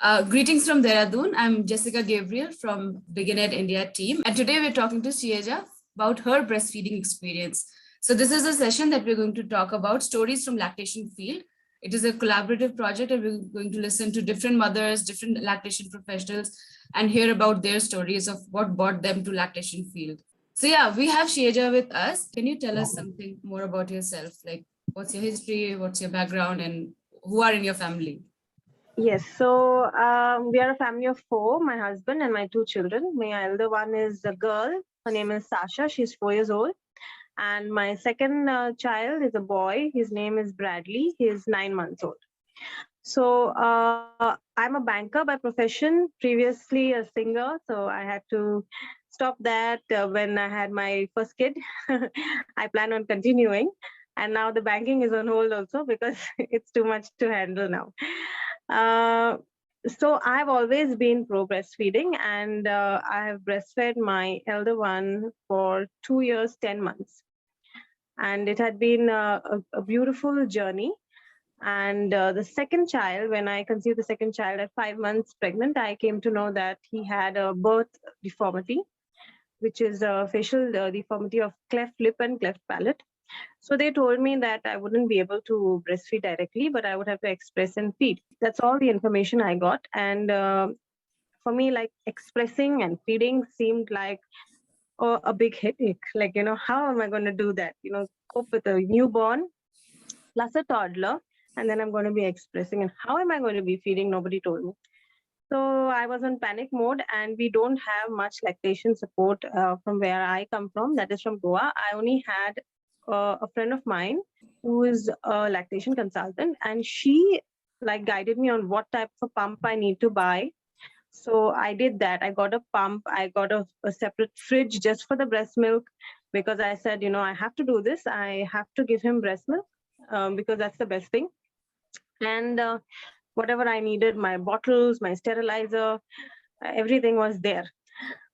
Greetings from Dehradun. I'm Jessica Gabriel from BeginEd India team. And today we're talking to Cieza about her breastfeeding experience. So this is a session that we're going to talk about stories from lactation field. It is a collaborative project and we're going to listen to different mothers, different lactation professionals, and hear about their stories of what brought them to lactation field. So yeah, we have Cieza with us. Can you tell us something more about yourself? Like what's your history, what's your background, and who are in your family? Yes, so we are a family of four, my husband and my two children. My elder one is a girl. Her name is Sasha. She's 4 years old. And my second child is a boy. His name is Bradley. He's 9 months old. So I'm a banker by profession, previously a singer. So I had to stop that when I had my first kid. I plan on continuing. And now the banking is on hold also because it's too much to handle now. Uh, so I've always been pro breastfeeding, and I have breastfed my elder one for 2 years, 10 months. And it had been a beautiful journey. And the second child, when I conceived the second child at 5 months pregnant, I came to know that he had a birth deformity, which is a facial deformity of cleft lip and cleft palate. So they told me that I wouldn't be able to breastfeed directly, but I would have to express and feed. That's all the information I got. And for me, like expressing and feeding seemed like a big headache. Like, how am I going to do that? Cope with a newborn plus a toddler, and then I'm going to be expressing. And how am I going to be feeding? Nobody told me. So I was on panic mode, and we don't have much lactation support from where I come from. That is from Goa. I only had a friend of mine who is a lactation consultant, and she like guided me on what type of pump I need to buy. So I did that. I got a pump. I got a separate fridge just for the breast milk because I said, I have to do this. I have to give him breast milk because that's the best thing. And whatever I needed, my bottles, my sterilizer, everything was there.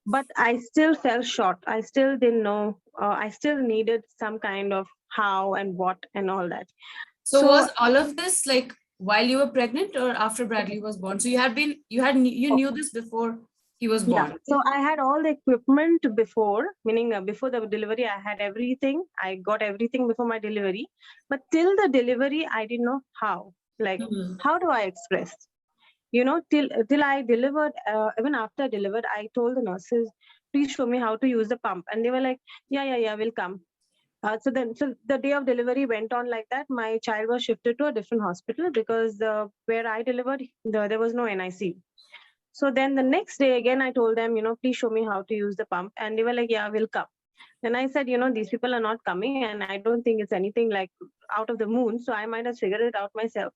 But I still fell short. I still didn't know. I still needed some kind of how and what and all that. So was all of this like while you were pregnant or after Bradley was born? So you knew this before he was Yeah, born. so I had all the equipment before, meaning before the delivery, I had everything. I got everything before my delivery. But till the delivery, I didn't know how. Like, how do I express? Till I delivered, even after I delivered, I told the nurses, please show me how to use the pump. And they were like, yeah, we'll come. So the day of delivery went on like that. My child was shifted to a different hospital because where I delivered, there was no NIC. So then the next day again, I told them, please show me how to use the pump. And they were like, yeah, we'll come. Then I said, these people are not coming and I don't think it's anything like out of the moon. So I might have figured it out myself.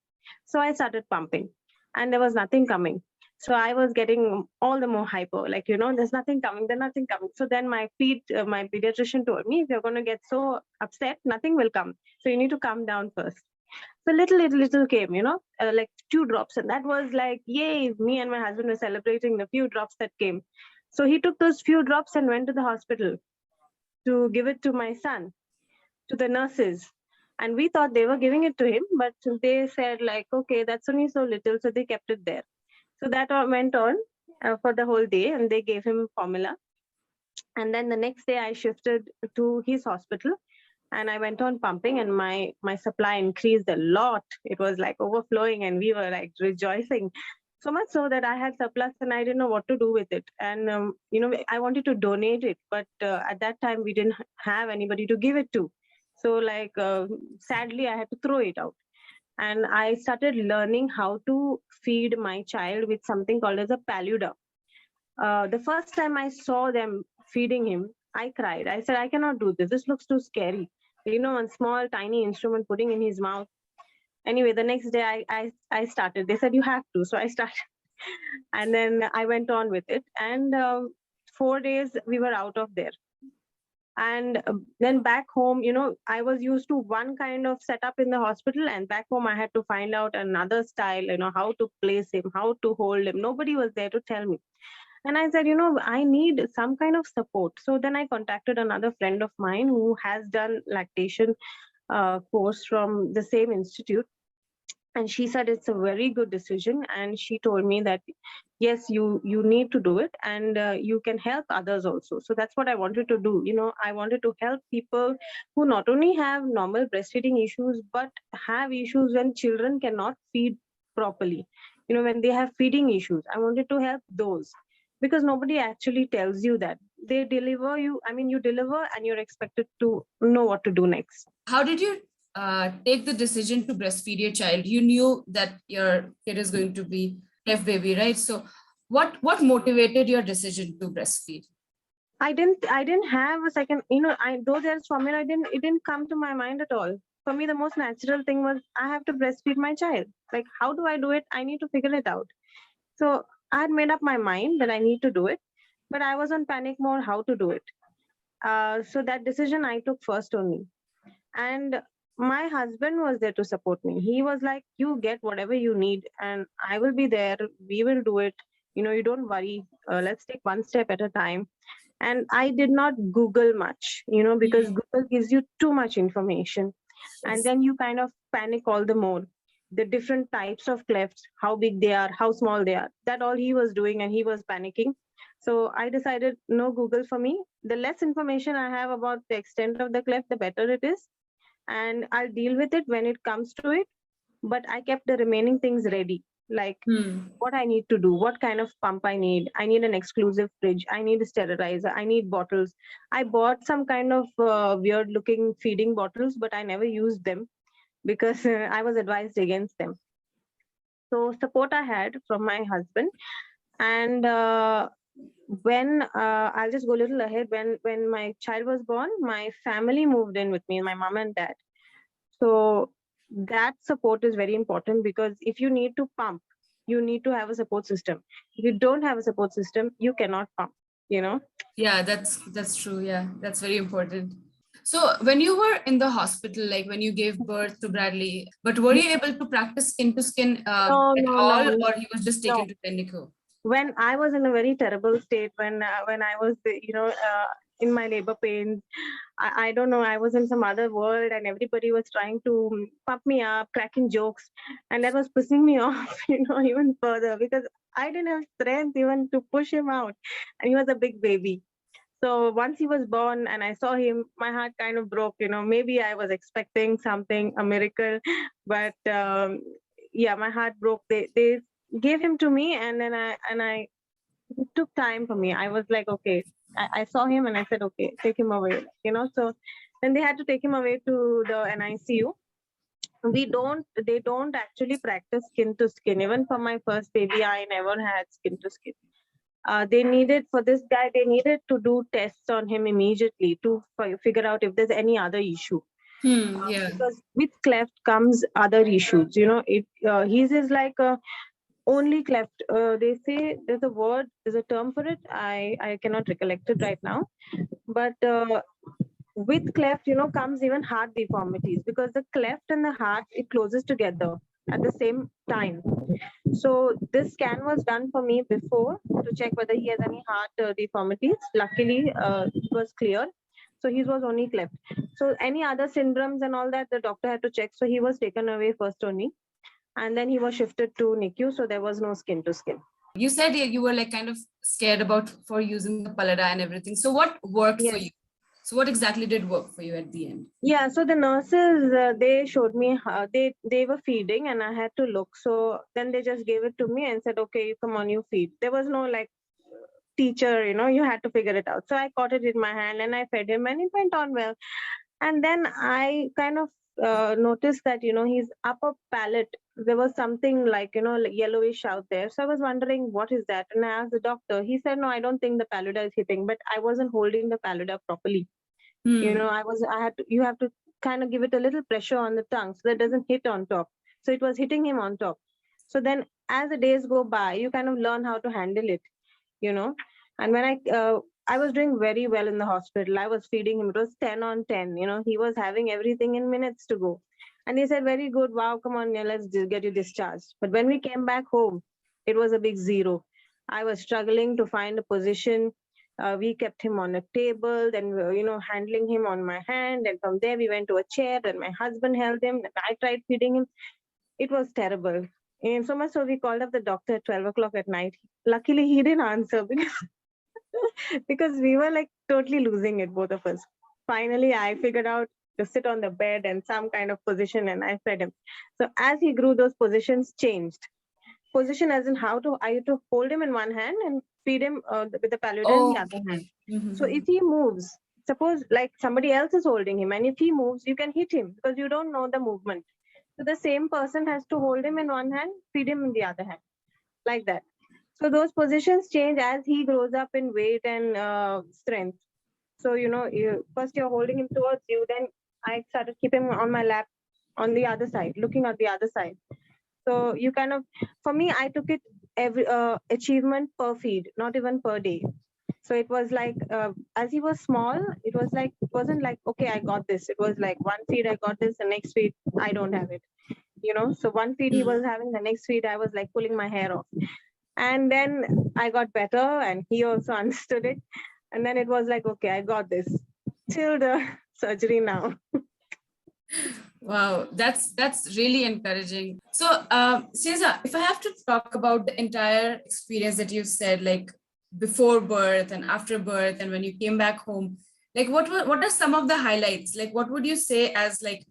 So I started pumping and there was nothing coming. So I was getting all the more hyper, like, there's nothing coming, there's nothing coming. So then my pediatrician told me, if you're going to get so upset, nothing will come. So you need to calm down first. So little came, like 2 drops. And that was like, yay, me and my husband were celebrating the few drops that came. So he took those few drops and went to the hospital to give it to my son, to the nurses. And we thought they were giving it to him, but they said like, okay, that's only so little. So they kept it there. So that all went on for the whole day and they gave him formula. And then the next day I shifted to his hospital and I went on pumping and my supply increased a lot. It was like overflowing and we were like rejoicing. So much so that I had surplus and I didn't know what to do with it. And, I wanted to donate it, but at that time we didn't have anybody to give it to. So like, sadly, I had to throw it out. And I started learning how to feed my child with something called as a paluda. The first time I saw them feeding him, I cried. I said, I cannot do this. This looks too scary. One small, tiny instrument putting in his mouth. Anyway, the next day I started. They said, you have to. So I started. And then I went on with it. And 4 days we were out of there. And then back home, I was used to one kind of setup in the hospital. And back home, I had to find out another style, how to place him, how to hold him. Nobody was there to tell me. And I said, I need some kind of support. So then I contacted another friend of mine who has done lactation course from the same institute. And she said it's a very good decision, and she told me that yes, you need to do it, and you can help others also. So that's what I wanted to do. I wanted to help people who not only have normal breastfeeding issues, but have issues when children cannot feed properly. When they have feeding issues, I wanted to help those, because nobody actually tells you that. They deliver you, I mean, you deliver and you're expected to know what to do next. How did you take the decision to breastfeed your child? You knew that your kid is going to be cleft baby, right? So what motivated your decision to breastfeed? I didn't have a second, I though there's formula, it didn't come to my mind at all. For me, the most natural thing was I have to breastfeed my child. Like, how do I do it? I need to figure it out. So I had made up my mind that I need to do it, but I was on panic mode how to do it. So that decision I took first only. And my husband was there to support me. He was like, you get whatever you need, and I will be there. We will do it. You don't worry. Let's take one step at a time. And I did not Google much, because Google gives you too much information. And then you kind of panic all the more. The different types of clefts, how big they are, how small they are, that all he was doing, and he was panicking. So I decided no Google for me. The less information I have about the extent of the cleft, the better it is. And I'll deal with it when it comes to it. But I kept the remaining things ready, like what I need to do, what kind of pump I need. I need an exclusive fridge. I need a sterilizer. I need bottles. I bought some kind of weird looking feeding bottles, but I never used them because I was advised against them. So support I had from my husband. And when I'll just go a little ahead. When my child was born, my family moved in with me, my mom and dad. So that support is very important, because if you need to pump, you need to have a support system. If you don't have a support system, you cannot pump. Yeah, that's true. Yeah, that's very important. So when you were in the hospital, like when you gave birth to Bradley, but were you able to practice skin to skin No, at no, all, no, or he was just no. taken to Tenneco? When I was in a very terrible state, when I was, in my labor pains, I don't know, I was in some other world, and everybody was trying to pump me up, cracking jokes, and that was pissing me off, even further, because I didn't have strength even to push him out, and he was a big baby. So once he was born and I saw him, my heart kind of broke. Maybe I was expecting something, a miracle, but yeah, my heart broke. They gave him to me, and then I it took time for me. I was like, okay, I saw him and I said, okay, take him away. So then they had to take him away to the NICU. They don't actually practice skin to skin. Even for my first baby, I never had skin to skin. They needed, for this guy, they needed to do tests on him immediately to figure out if there's any other issue. Yeah. Because with cleft comes other issues. His is like a only cleft. They say there's a term for it. I cannot recollect it right now. But with cleft, comes even heart deformities, because the cleft and the heart, it closes together at the same time. So this scan was done for me before to check whether he has any heart deformities. Luckily, it was clear. So his was only cleft. So any other syndromes and all that, the doctor had to check. So he was taken away first only, and then he was shifted to NICU. So there was no skin to skin. You said you were like kind of scared about for using the palada and everything. So what worked for you? So what exactly did work for you at the end? Yeah, so the nurses, they showed me how they were feeding, and I had to look. So then they just gave it to me and said, okay, come on, you feed. There was no like teacher, you had to figure it out. So I caught it in my hand and I fed him, and it went on well. And then I kind of noticed that, his upper palate, there was something like, like yellowish out there. So I was wondering, what is that? And I asked the doctor. He said, no, I don't think the pallida is hitting, but I wasn't holding the pallida properly. You have to kind of give it a little pressure on the tongue so that it doesn't hit on top. So it was hitting him on top. So then as the days go by, you kind of learn how to handle it, and when I was doing very well in the hospital. I was feeding him. It was 10 on 10. He was having everything in minutes to go. And they said, very good. Wow, come on, let's get you discharged. But when we came back home, it was a big zero. I was struggling to find a position. We kept him on a table, then, handling him on my hand. And from there, we went to a chair. Then my husband held him. Then I tried feeding him. It was terrible. And so much so we called up the doctor at 12 o'clock at night. Luckily, he didn't answer because we were like totally losing it, both of us. Finally, I figured out to sit on the bed and some kind of position, and I fed him. So as he grew, those positions changed. Position as in how to, I had to hold him in one hand and feed him with the paluda in the other hand. So if he moves, suppose like somebody else is holding him, and if he moves, you can hit him because you don't know the movement. So the same person has to hold him in one hand, feed him in the other hand, like that. So those positions change as he grows up in weight and strength. So first you're holding him towards you, then I started keeping him on my lap on the other side, looking at the other side. So you kind of, for me, I took it every achievement per feed, not even per day. So it was like, as he was small, it was like, it wasn't like, okay, I got this. It was like one feed, I got this, the next feed, I don't have it. So one feed he was having, the next feed, I was like pulling my hair off. And then I got better and he also understood it. And then it was like, okay, I got this till the surgery now. Wow, that's really encouraging. So, Cieza, if I have to talk about the entire experience that you said, like before birth and after birth, and when you came back home, like what are some of the highlights? Like, what would you say as like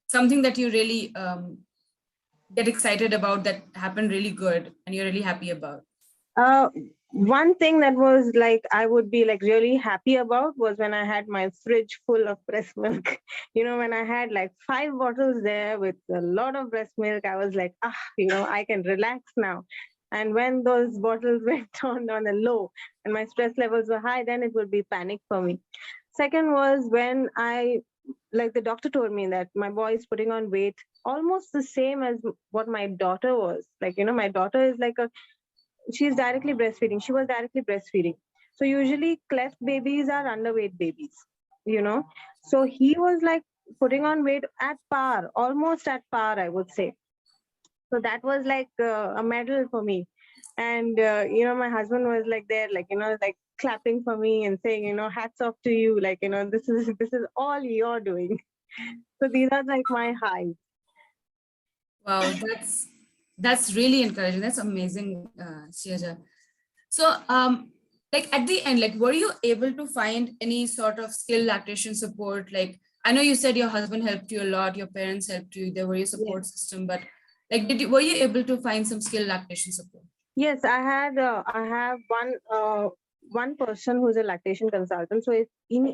something that you really get excited about that happened really good and you're really happy about? One thing that was like I would be like really happy about was when I had my fridge full of breast milk. When I had like 5 bottles there with a lot of breast milk, I was like, I can relax now. And when those bottles went on a low and my stress levels were high, then it would be panic for me. Second was when like the doctor told me that my boy is putting on weight almost the same as what my daughter was. Like, my daughter is like she's directly breastfeeding. She was directly breastfeeding. So usually cleft babies are underweight babies, you know. So he was like putting on weight at par, almost at par, I would say. So that was like a medal for me. And, my husband was like there, like, like clapping for me and saying, hats off to you. Like, this is all you're doing. So these are like my highs. Wow, that's really encouraging. That's amazing, Cieza. So, like at the end, like, were you able to find any sort of skill lactation support? Like, I know you said your husband helped you a lot, your parents helped you, there were your support system, but like, were you able to find some skill lactation support? Yes, I have one person who's a lactation consultant. So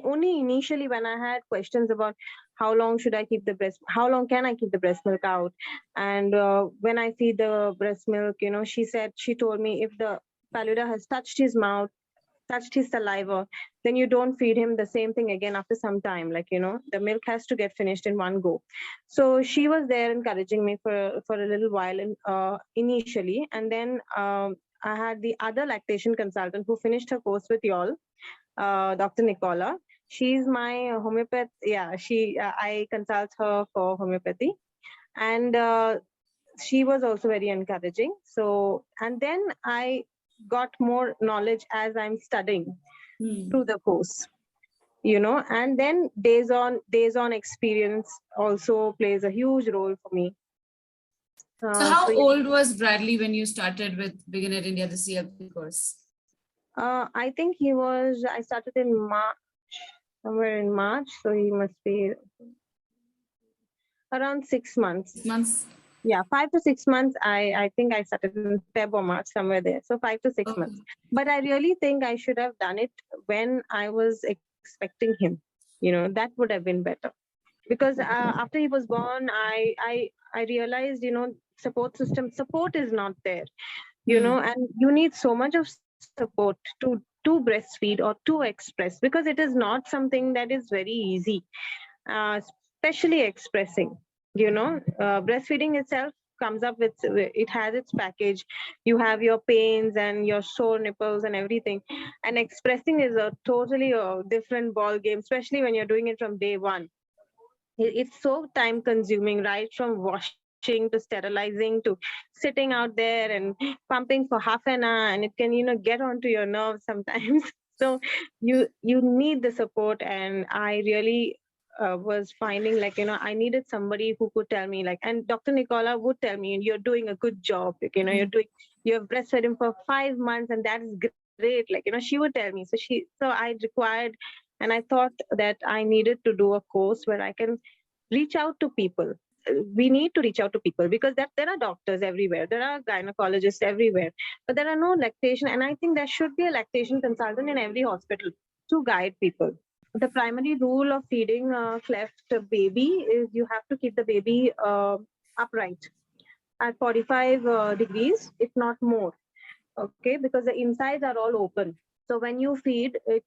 only initially when I had questions about how long should I keep the breast, how long can I keep the breast milk out, and when I feed the breast milk, she told me if the paluda has touched his mouth, touched his saliva, then you don't feed him the same thing again after some time. Like, the milk has to get finished in one go. So she was there encouraging me for a little while initially. And then I had the other lactation consultant who finished her course with y'all, Dr. Nicola. She's my homeopath. Yeah, I consult her for homeopathy. And she was also very encouraging. So, and then I got more knowledge as I'm studying through the course, and then days on experience also plays a huge role for me. So how old was Bradley when you started with Begin at India, the CLP course? I think I started in March, somewhere in March. So he must be around 6 months. 6 months? Yeah, 5 to 6 months. I think I started in Feb or March, somewhere there. So 5 to 6 months. But I really think I should have done it when I was expecting him. That would have been better. Because after he was born, I realized, support is not there, and you need so much of support to breastfeed or to express, because it is not something that is very easy, especially expressing. Breastfeeding itself comes up with, it has its package. You have your pains and your sore nipples and everything, and expressing is a totally different ball game, especially when you're doing it from day one. It's so time consuming, right from washing to sterilizing to sitting out there and pumping for half an hour, and it can get onto your nerves sometimes. So you need the support, and I really was finding, like, I needed somebody who could tell me, like, and Dr. Nicola would tell me, you're doing a good job. Like, you have breastfed him for 5 months, and that is great. Like, she would tell me. So I required, and I thought that I needed to do a course where I can reach out to people. We need to reach out to people, because that there are doctors everywhere, there are gynecologists everywhere, but there are no lactation. And I think there should be a lactation consultant in every hospital to guide people. The primary rule of feeding a cleft baby is you have to keep the baby upright at 45 degrees, if not more. Okay, because the insides are all open. So when you feed it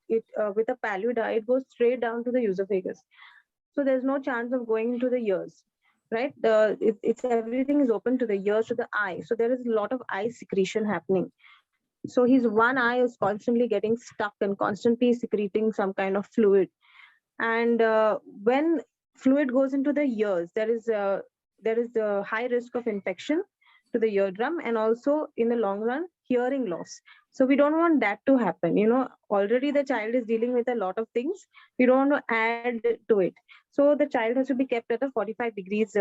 with a paluda, it goes straight down to the esophagus. So there's no chance of going into the ears, right? It's everything is open to the ears, to the eye. So there is a lot of eye secretion happening. So his one eye is constantly getting stuck and constantly secreting some kind of fluid. And when fluid goes into the ears, there is a high risk of infection to the eardrum, and also in the long run, hearing loss. So we don't want that to happen. Already the child is dealing with a lot of things. We don't want to add to it. So the child has to be kept at a 45 degrees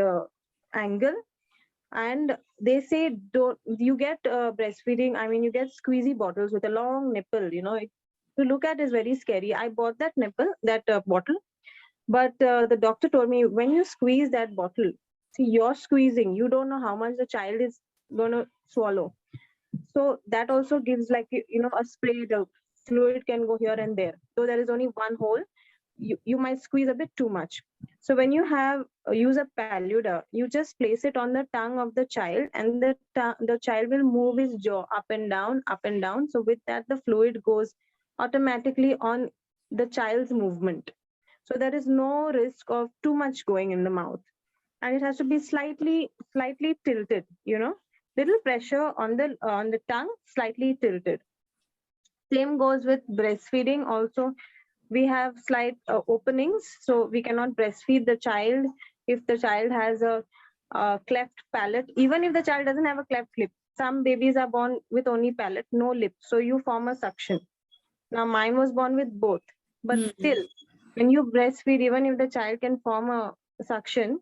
angle. And they say, don't you get breastfeeding, I mean, you get squeezy bottles with a long nipple. To look at is very scary. I bought that bottle, but the doctor told me, when you squeeze that bottle, see, you're squeezing, you don't know how much the child is going to swallow. So that also gives, like, a spray. The fluid can go here and there, though there is only one hole. You might squeeze a bit too much. So when you have use a paluda, you just place it on the tongue of the child, and the child will move his jaw up and down, up and down. So with that, the fluid goes automatically on the child's movement. So there is no risk of too much going in the mouth, and it has to be slightly tilted. Little pressure on the tongue, slightly tilted. Same goes with breastfeeding. Also, we have slight openings, so we cannot breastfeed the child if the child has a cleft palate. Even if the child doesn't have a cleft lip, some babies are born with only palate, no lip, so you form a suction. Now mine was born with both, but still, when you breastfeed, even if the child can form a suction,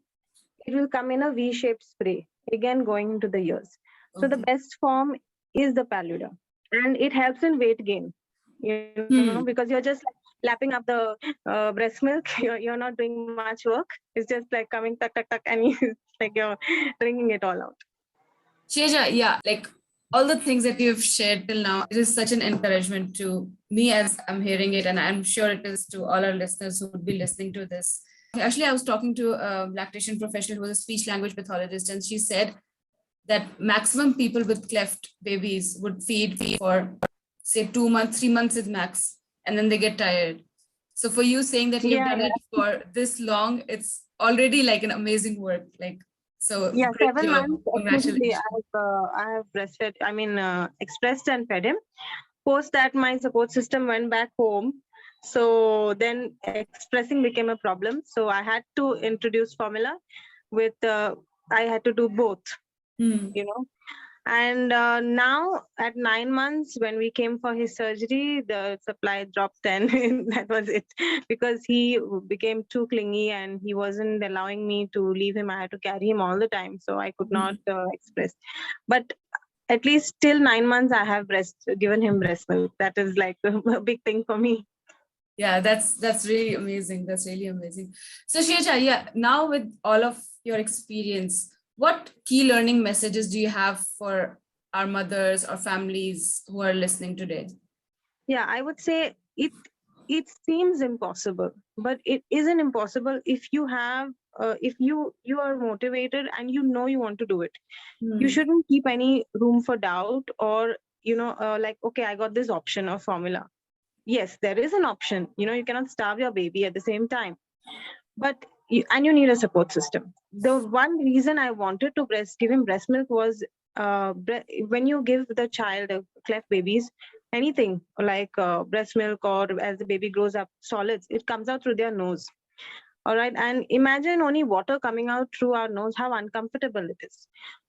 it will come in a V-shaped spray, again going into the ears. So the best form is the paluda, and it helps in weight gain. Because you're just lapping up the breast milk. You're not doing much work. It's just like coming tuck tuck tuck, and like you're drinking it all out. Cieza, yeah, like all the things that you've shared till now, it is such an encouragement to me as I'm hearing it, and I'm sure it is to all our listeners who would be listening to this. Actually, I was talking to a lactation professional who was a speech language pathologist, and she said that maximum people with cleft babies would feed for, say, 2 months, 3 months is max, and then they get tired. So for you saying that you've done it for this long, it's already like an amazing work. Like, so yeah, great 7 job. months. Absolutely, Congratulations. I have breastfed. I mean, expressed and fed him. Post that, my support system went back home. So then expressing became a problem. So I had to introduce formula with. I had to do both. And now at 9 months, when we came for his surgery, the supply dropped 10. That was it, because he became too clingy and he wasn't allowing me to leave him. I had to carry him all the time, so I could not express. But at least till 9 months, I have given him breast milk. That is like a big thing for me. Yeah, that's really amazing. That's really amazing. So Cieza, yeah, now with all of your experience, what key learning messages do you have for our mothers or families who are listening today? Yeah, I would say it seems impossible, but it isn't impossible if you have if you are motivated and you want to do it. You shouldn't keep any room for doubt, or like, okay, I got this option of formula. Yes, there is an option. You cannot starve your baby at the same time, but you need a support system. The one reason I wanted to give him breast milk was when you give the child cleft babies anything like breast milk, or as the baby grows up, solids, it comes out through their nose. All right, and imagine only water coming out through our nose, how uncomfortable it is.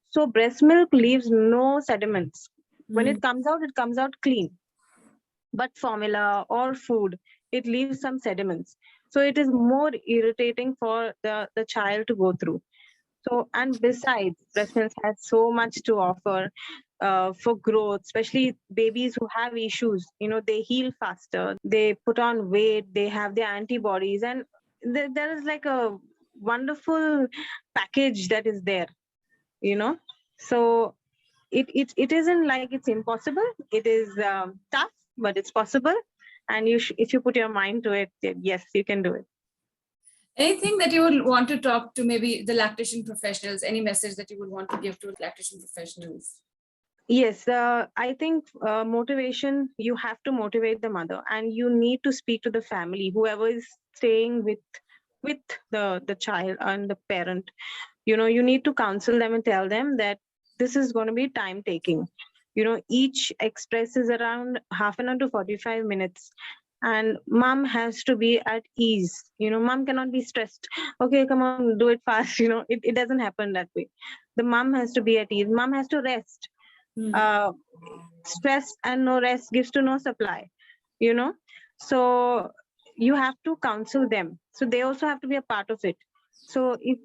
So breast milk leaves no sediments. When it comes out clean. But formula or food, it leaves some sediments. So it is more irritating for the child to go through. So, and besides, breast milk has so much to offer for growth, especially babies who have issues. They heal faster, they put on weight, they have their antibodies, and there is like a wonderful package that is there, you know. So it isn't like it's impossible. It is tough, but it's possible. And if you put your mind to it, then yes, you can do it. Anything that you would want to talk to maybe the lactation professionals, any message that you would want to give to lactation professionals? Yes, I think motivation, you have to motivate the mother, and you need to speak to the family, whoever is staying with the child and the parent. You need to counsel them and tell them that this is going to be time taking. Each express is around half an hour to 45 minutes, and mom has to be at ease. Mom cannot be stressed. Okay, come on, do it fast. It doesn't happen that way. The mom has to be at ease, mom has to rest. uh, Stress and no rest gives to no supply, you know so you have to counsel them, so they also have to be a part of it. So if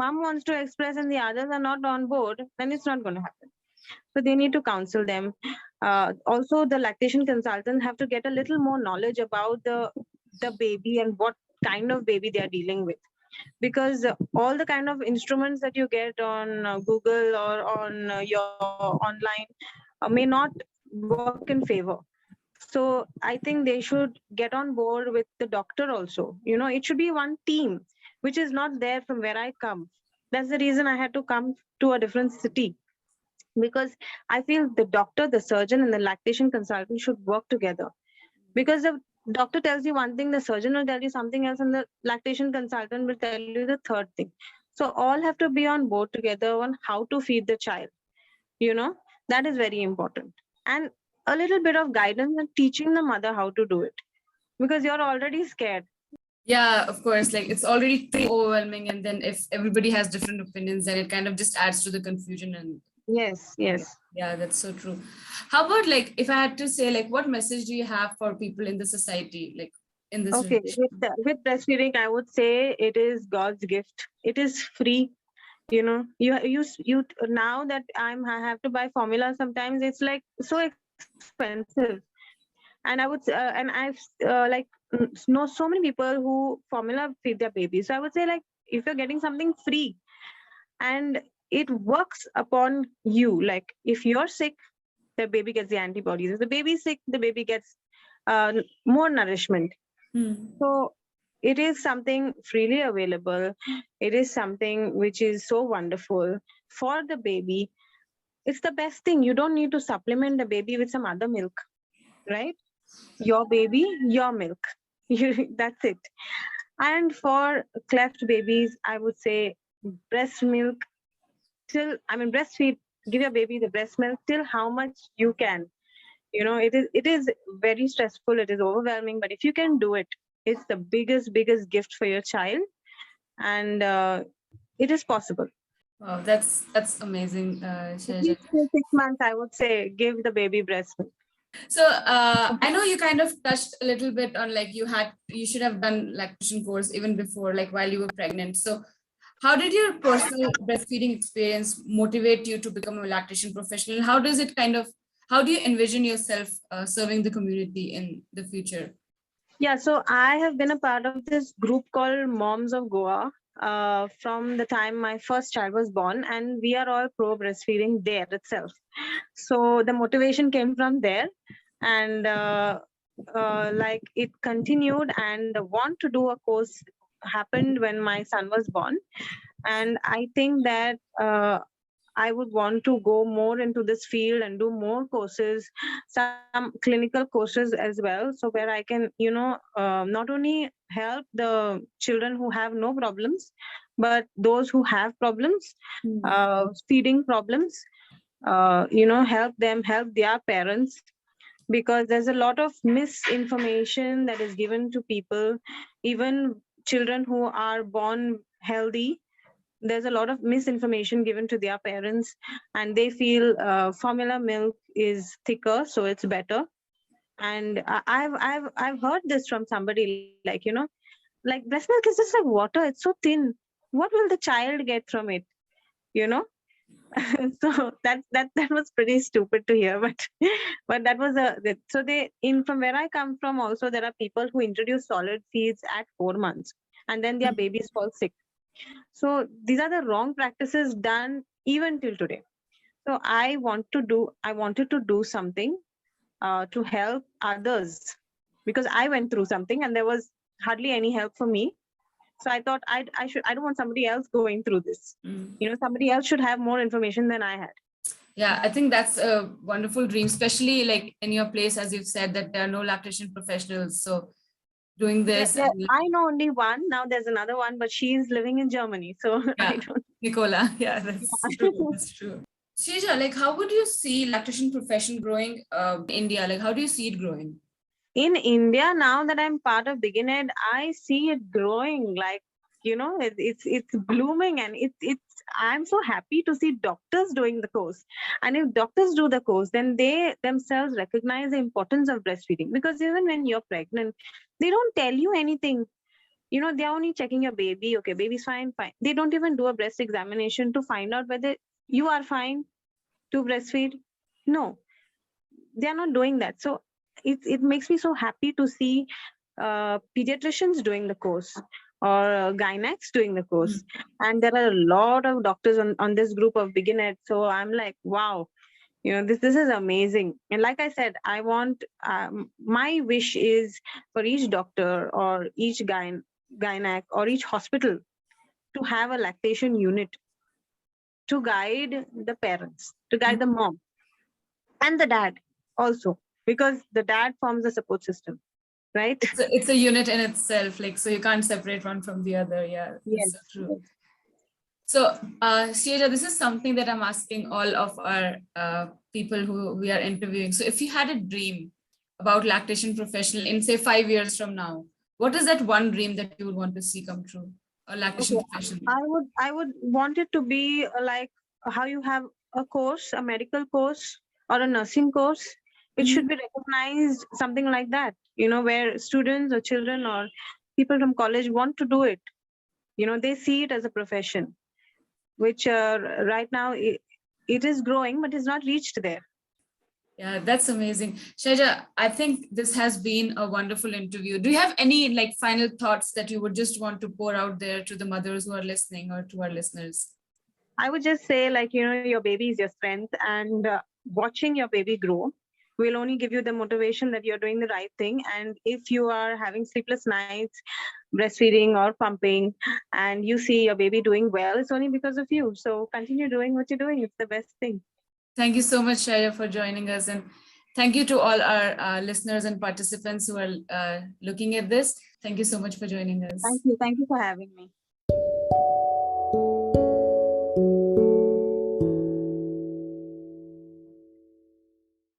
mom wants to express and the others are not on board, then it's not going to happen. So they need to counsel them. Also, the lactation consultants have to get a little more knowledge about the baby and what kind of baby they are dealing with, because all the kind of instruments that you get on Google or on your online may not work in favor. So I think they should get on board with the doctor also. It should be one team, which is not there from where I come. That's the reason I had to come to a different city, because I feel the doctor, the surgeon, and the lactation consultant should work together. Because the doctor tells you one thing, the surgeon will tell you something else, and the lactation consultant will tell you the third thing. So all have to be on board together on how to feed the child. you know that is very important. And a little bit of guidance and teaching the mother how to do it, because you're already scared. Yeah, of course. Like it's already too overwhelming, and then if everybody has different opinions, then it kind of just adds to the confusion. And Yes. yeah, that's so true. How about like if I had to say, like, what message do you have for people in the society, like in this Okay, relation? with breastfeeding, I would say it is God's gift. It is free. You now that I have to buy formula, sometimes it's like so expensive. And I've know so many people who formula feed their babies. So I would say, like, if you're getting something free and it works upon you, like if you're sick, the baby gets the antibodies. If the baby is sick, the baby gets more nourishment. So it is something freely available. It is something which is so wonderful for the baby. It's the best thing. You don't need to supplement the baby with some other milk, right? Your baby, your milk. That's it. And for cleft babies, I would say breast milk breastfeed, give your baby the breast milk till how much you can. It is very stressful, it is overwhelming, but if you can do it, it's the biggest gift for your child. And it is possible. Wow, that's amazing, At Shaja. least till 6 months, I would say, give the baby breast milk. So I know you kind of touched a little bit on like you should have done lactation course even before, like while you were pregnant. So how did your personal breastfeeding experience motivate you to become a lactation professional? How do you envision yourself serving the community in the future? Yeah, so I have been a part of this group called Moms of Goa from the time my first child was born, and we are all pro breastfeeding there itself. So the motivation came from there, and like it continued, and the want to do a course happened when my son was born. And I think that I would want to go more into this field and do more courses, some clinical courses as well. So where I can, not only help the children who have no problems, but those who have problems, feeding problems, help them, help their parents, because there's a lot of misinformation that is given to people, even children who are born healthy. There's a lot of misinformation given to their parents, and they feel formula milk is thicker, so it's better. And I've heard this from somebody, like, like breast milk is just like water. It's so thin. What will the child get from it? You know? So that was pretty stupid to hear, but that was so they in from where I come from also there are people who introduce solid feeds at 4 months and then their babies fall sick. So these are the wrong practices done even till today. So I wanted to do something to help others because I went through something and there was hardly any help for me. So I thought I don't want somebody else going through this. Somebody else should have more information than I had. Yeah, I think that's a wonderful dream, especially like in your place, as you've said, that there are no lactation professionals. So doing this. I know only one. Now there's another one, but she's living in Germany. So yeah, I don't. Nicola. Yeah, that's true. That's true. Cieza, like how would you see lactation profession growing in India? Like how do you see it growing? In India, now that I'm part of BeginEd, I see it growing. Like it's blooming, and it's. I'm so happy to see doctors doing the course. And if doctors do the course, then they themselves recognize the importance of breastfeeding. Because even when you're pregnant, they don't tell you anything. They're only checking your baby. Okay, baby's fine, fine. They don't even do a breast examination to find out whether you are fine to breastfeed. No, they are not doing that. So it makes me so happy to see pediatricians doing the course or gynacs doing the course. And there are a lot of doctors on this group of BeginEd. So I'm like, wow, this is amazing. And like I said, I want my wish is for each doctor or each gynac or each hospital to have a lactation unit to guide the parents, to guide the mom and the dad also, because the dad forms the support system, right? It's a unit in itself, like, so you can't separate one from the other. Yeah, Yes. that's so true. So, Cieza, this is something that I'm asking all of our people who we are interviewing. So if you had a dream about lactation professional in say 5 years from now, what is that one dream that you would want to see come true? A lactation professional. I would want it to be like how you have a course, a medical course or a nursing course. It should be recognized something like that, where students or children or people from college want to do it. They see it as a profession, which right now it is growing, but it's not reached there. Yeah, that's amazing. Cieza, I think this has been a wonderful interview. Do you have any like final thoughts that you would just want to pour out there to the mothers who are listening or to our listeners? I would just say, like, your baby is your strength, and watching your baby grow will only give you the motivation that you're doing the right thing. And if you are having sleepless nights, breastfeeding or pumping, and you see your baby doing well, it's only because of you. So continue doing what you're doing. It's the best thing. Thank you so much, Cieza, for joining us. And thank you to all our listeners and participants who are looking at this. Thank you so much for joining us. Thank you. Thank you for having me.